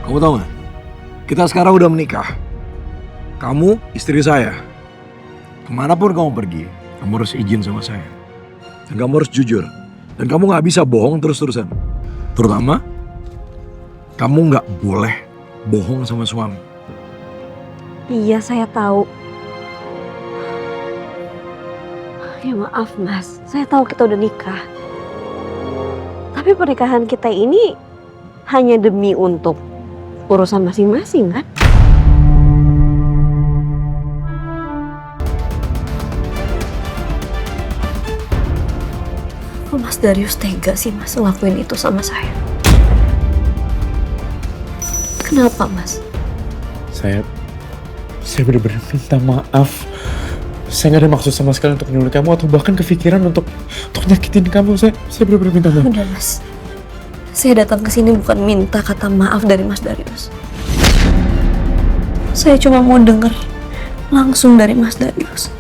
Kamu tahu nggak? Kita sekarang udah menikah. Kamu istri saya. Kemanapun kamu pergi, kamu harus izin sama saya. Dan kamu harus jujur. Dan kamu nggak bisa bohong terus-terusan. Terutama, kamu nggak boleh bohong sama suami. Iya, saya tahu. Ya maaf Mas, saya tahu kita udah nikah. Tapi pernikahan kita ini hanya demi untuk urusan masing-masing kan? Kok Mas Darius tega sih Mas ngelakuin itu sama saya? Kenapa Mas? Saya benar-benar minta maaf. Saya nggak ada maksud sama sekali untuk nyulik kamu atau bahkan kepikiran untuk nyakitin kamu. Saya benar-benar minta maaf. Udah Mas, saya datang ke sini bukan minta kata maaf dari Mas Darius. Saya cuma mau dengar langsung dari Mas Darius.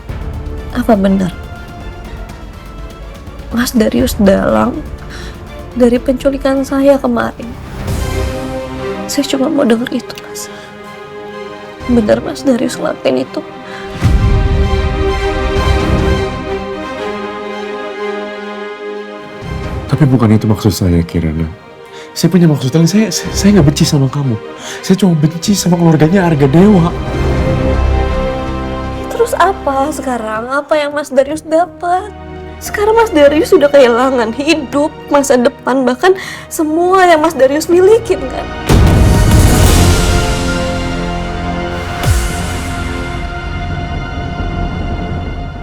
Apa benar Mas Darius dalang dari penculikan saya kemarin? Saya cuma mau dengar itu Mas. Benar Mas Darius ngelakuin itu? Tapi bukan itu maksud saya, Kirana. Saya punya maksud lain. Saya nggak benci sama kamu. Saya cuma benci sama keluarganya Arga Dewa. Terus apa sekarang? Apa yang Mas Darius dapat? Sekarang Mas Darius sudah kehilangan hidup, masa depan, bahkan semua yang Mas Darius milikin kan?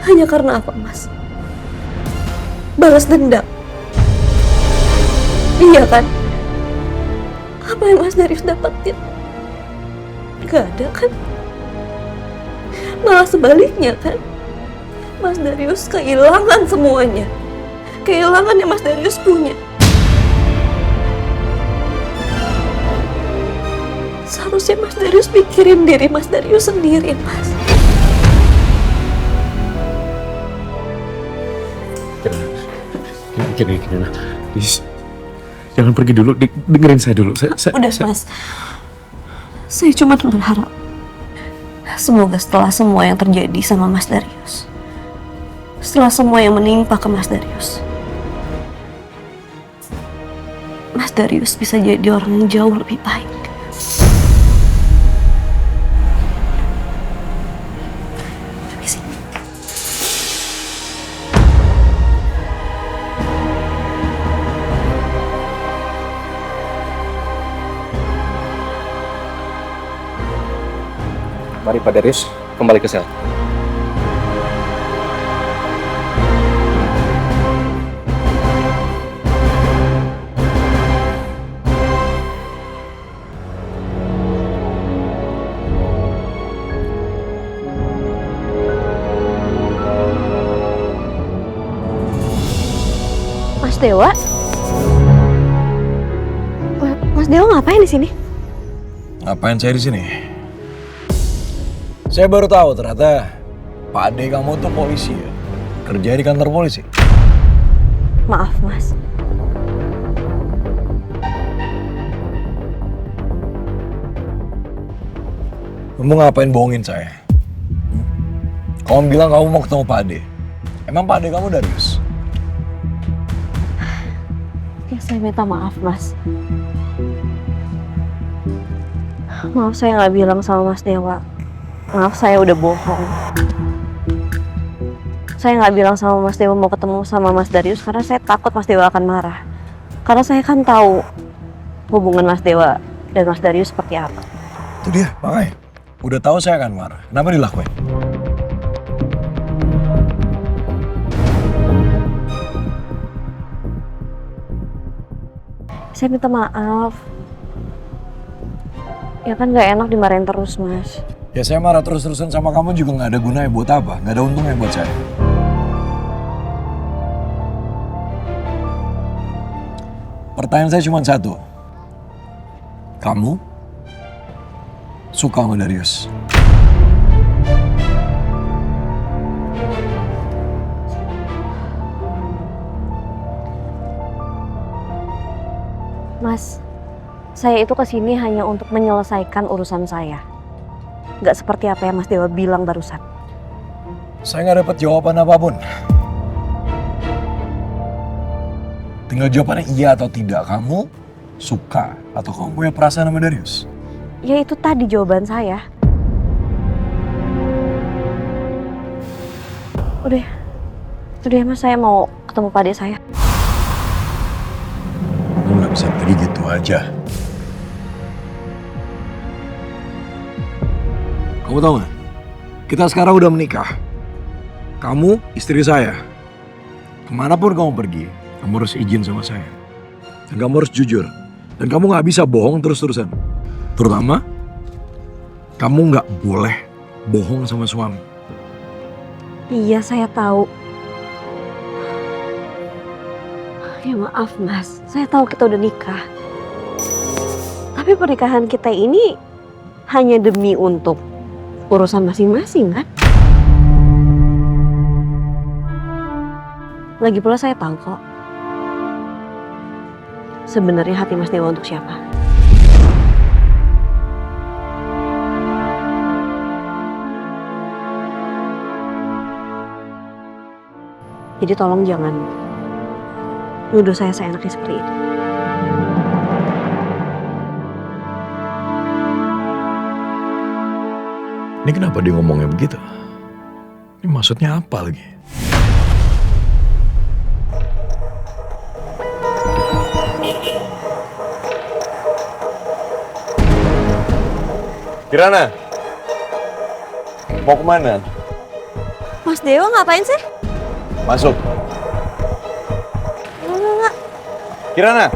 Hanya karena apa, Mas? Balas dendam. Iya kan? Apa yang Mas Darius dapetin? Gak ada kan? Malah sebaliknya kan? Mas Darius kehilangan semuanya. Kehilangan yang Mas Darius punya. Seharusnya Mas Darius pikirin diri Mas Darius sendiri, Mas. Kirana. Please. Jangan pergi dulu, dengerin saya dulu. Udah, Mas. Saya cuma berharap semoga setelah semua yang terjadi sama Mas Darius, setelah semua yang menimpa ke Mas Darius, Mas Darius bisa jadi orang yang jauh lebih baik. Permisi. Mari Pak Darius, kembali ke sel. Mas Dewa? Mas Dewa ngapain di sini? Ngapain saya di sini? Saya baru tahu ternyata Pak Ade kamu tuh polisi ya. Kerja di kantor polisi. Maaf, Mas. Kamu ngapain bohongin saya? Kamu bilang kamu mau ketemu Pak Ade. Emang Pak Ade kamu Darius? Ya, saya minta maaf, Mas. Maaf saya nggak bilang sama Mas Dewa. Maaf saya udah bohong. Saya nggak bilang sama Mas Dewa mau ketemu sama Mas Darius karena saya takut Mas Dewa akan marah. Karena saya kan tahu hubungan Mas Dewa dan Mas Darius seperti apa. Itu dia, makanya. Udah tahu saya akan marah. Kenapa dilakuin? Saya minta maaf. Ya kan nggak enak dimarahin terus, Mas. Ya saya marah terus-terusan sama kamu juga nggak ada gunanya buat apa. Nggak ada untungnya buat saya. Pertanyaan saya cuma satu. Kamu suka sama Darius? Mas, Saya itu kesini hanya untuk menyelesaikan urusan saya. Gak seperti apa yang Mas Dewa bilang barusan. Saya nggak dapat jawaban apapun. Tinggal jawabannya iya atau tidak. Kamu suka atau kamu punya perasaan sama Darius? Ya itu tadi jawaban saya. Udah ya Mas, saya mau ketemu Pak Ade saya. Kamu nggak bisa pergi gitu aja. Kamu tahu nggak? Kita sekarang udah menikah. Kamu istri saya. Kemanapun kamu pergi, kamu harus izin sama saya. Dan kamu harus jujur. Dan kamu nggak bisa bohong terus-terusan. Terutama, kamu nggak boleh bohong sama suami. Iya, saya tahu. Ya maaf Mas, saya tahu kita udah nikah. Tapi pernikahan kita ini hanya demi untuk urusan masing-masing kan? Lagi pula saya tahu kok. Sebenarnya hati Mas Dewa untuk siapa? Jadi tolong jangan nuduh saya seenaknya seperti itu. Ini kenapa dia ngomongnya begitu? Ini maksudnya apa lagi? Kirana, mau kemana? Mas Dewa ngapain sih? Masuk. Enggak. Kirana.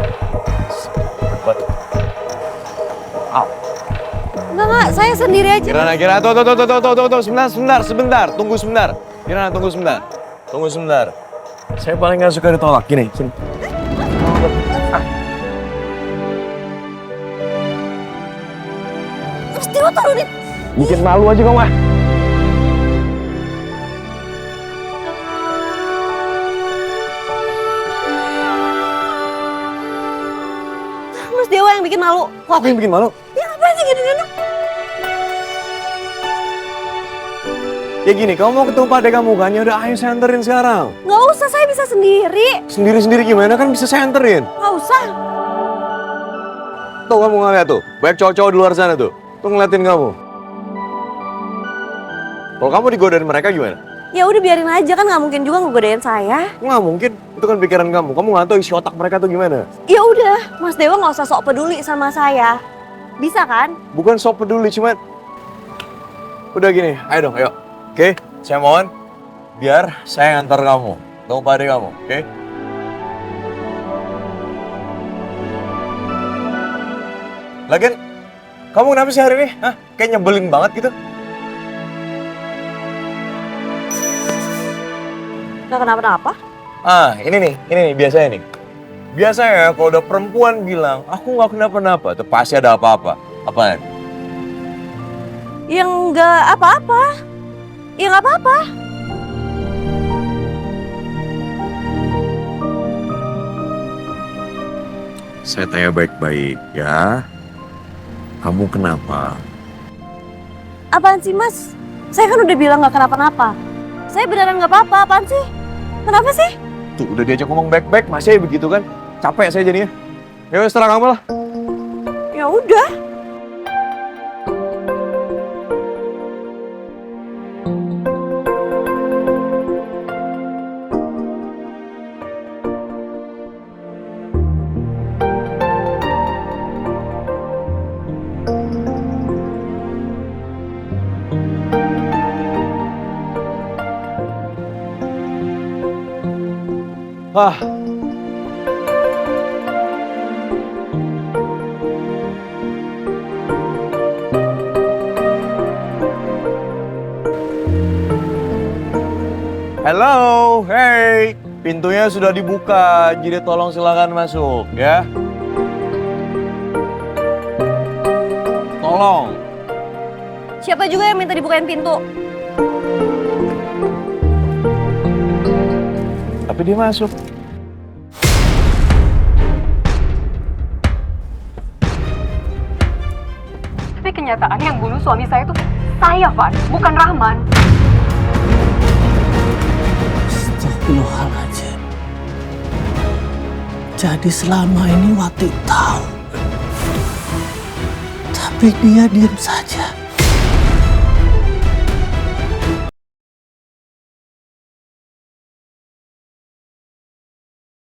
Enggak, saya sendiri aja. Kirana, tuh, sebentar, tunggu sebentar. Kirana, tunggu sebentar. Saya paling gak suka ditolak. Gini, sini. Mas Dewa turunin. Bikin malu aja kamu ah. Mas Dewa yang bikin malu. Kok aku yang bikin malu? Ya ngapain sih gini-gini? Ya gini, kamu mau ketemu Pak Ade kamu kan? Ya udah, ayo saya anterin sekarang. Nggak usah, saya bisa sendiri. Sendiri-sendiri gimana kan bisa saya anterin? Nggak usah. Tuh kamu ngeliat tuh, banyak cowok-cowok di luar sana tuh. Tuh ngeliatin kamu. Kalau kamu digodain mereka gimana? Ya udah biarin aja, kan nggak mungkin juga ngegodain saya. Nggak mungkin, itu kan pikiran kamu. Kamu nggak tahu isi otak mereka tuh gimana. Ya udah, Mas Dewa nggak usah sok peduli sama saya. Bisa kan? Bukan sok peduli, cuman... Udah gini, ayo dong, ayo. Oke, saya mohon. Biar saya ngantar kamu. Ketemu Pak Ade kamu, oke? Lagian, kamu kenapa sih hari ini? Hah? Kayak nyebelin banget gitu. Nggak kenapa-napa. Ini nih, biasanya nih. Biasanya kalau udah perempuan bilang, aku nggak kenapa-napa, tuh pasti ada apa-apa. Apaan? Yang nggak apa-apa. Ya nggak apa-apa. Saya tanya baik-baik ya. Kamu kenapa? Apaan sih Mas? Saya kan udah bilang nggak kenapa-napa. Saya beneran nggak apa-apa. Apaan sih? Kenapa sih? Tuh udah diajak ngomong baik-baik, masih begitu kan? Capek saya jadinya. Ya wes, terang kamu lah. Ya udah. Ah. Hello, hey, pintunya sudah dibuka, jadi tolong silakan masuk ya. Tolong. Siapa juga yang minta dibukain pintu? Tapi dia masuk. Tapi kenyataannya yang bunuh suami saya itu saya, Van, bukan Rahman. Astagfirullahaladzim. Jadi selama ini Wati tahu. Tapi dia diam saja.